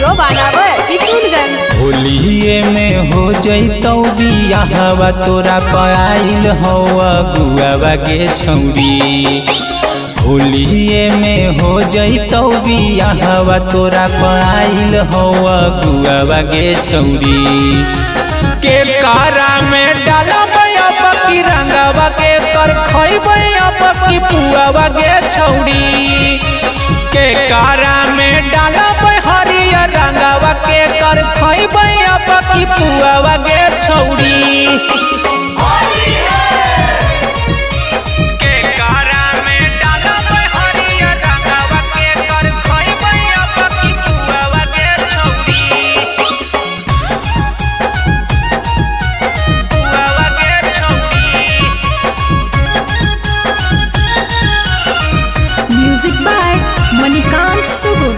Studio बानावर किशुनगंज। होलिये में हो जैतौ बियाहवा तोरा पआइल हवा गुआवा के छौरी। होलिये में हो जैतौ बियाहवा तोरा पआइल हवा गुआवा के छौरी। के कारा में डालबै अब की रंगवा के कर खइबै अब की पुआवा के छौरी। के कारा में डालबै हरियर रंगवा के कर खइबै अब की पुआवा के छौरी। के कारा में डालबै हरियर रंगवा के कर खइबै अब की पुआवा के छौरी। पुआवा के छौरी। Music by Manikant Sugun.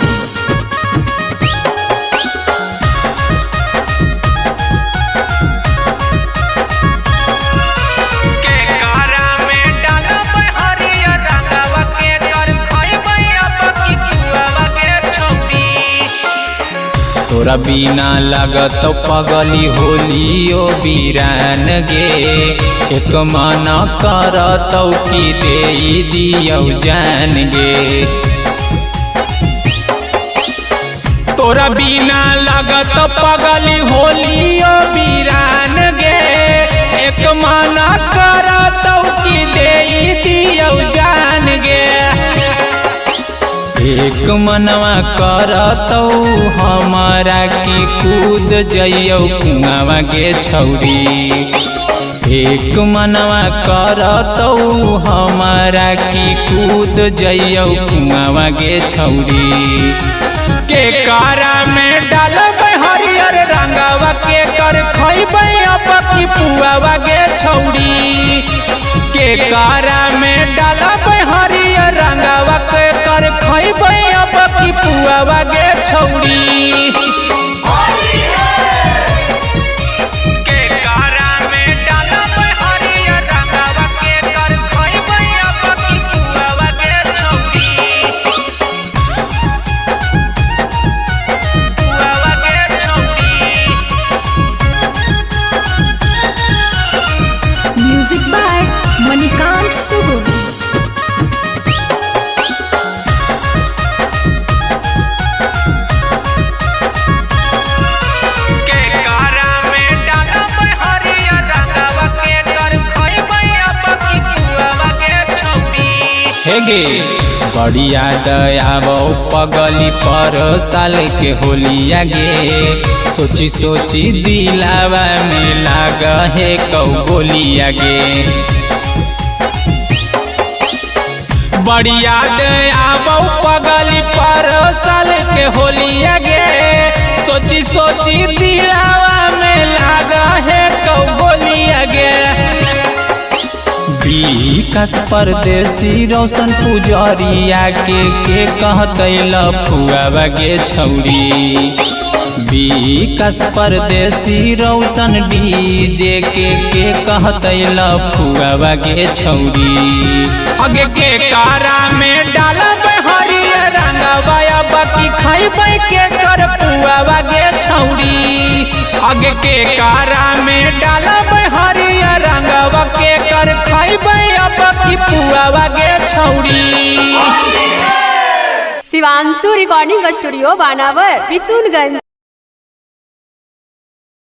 तोरा बिना लागत पगली होलियो बीरान गे। एक मन करतौ की दे दियौ जान गे। तोरा बिना लागत पगली होलियो बीरान गे। एक मन करतौ की दे दियौ जान गे। एक मनवा करतौ हमारा की कूद जइयौ कुआवा के छौरी। एक मनवा करतौ हमारा की कूद जइयौ कुआवा के छौरी। के कारा में डालबै हरियर रंगवा के कर खइबै अब की पुआवा के छौरी। के कारा में डालबै हरियर रंगवा के कर खइबै अब की पुआवा के छौरी। के कारा में डालबै हरियर रंगवा के कर खइबै अब की पुआवा के छौरी। पुआवा के छौरी। Music by Manikant Sugun. हेगे बड़ी याद आवो पगली पर साल के होलिया गे। सोची सोची दिलावा में लाग है कौ बोलिया गे। बड़ी याद आवो पगली पर साल के होलिया गे। सोची सोची दिलावा में लाग है कौ बोलिया गे। विकास परदेसी रोशन पुजरिया के कहतै लफुआवा के छौरी। विकास परदेसी रोशन डीजे के कहतै लफुआवा के छौरी। आगे के कारा में डालबै हरियर रंगवा अब की खइबै के कर पुआवा के छौरी। आगे के कारा में डालबै हरियर रंगवा के कर खइबै अब की पुआवा के छौरी। शिवांशु रिकॉर्डिंग स्टूडियो बानावर किशुनगंज।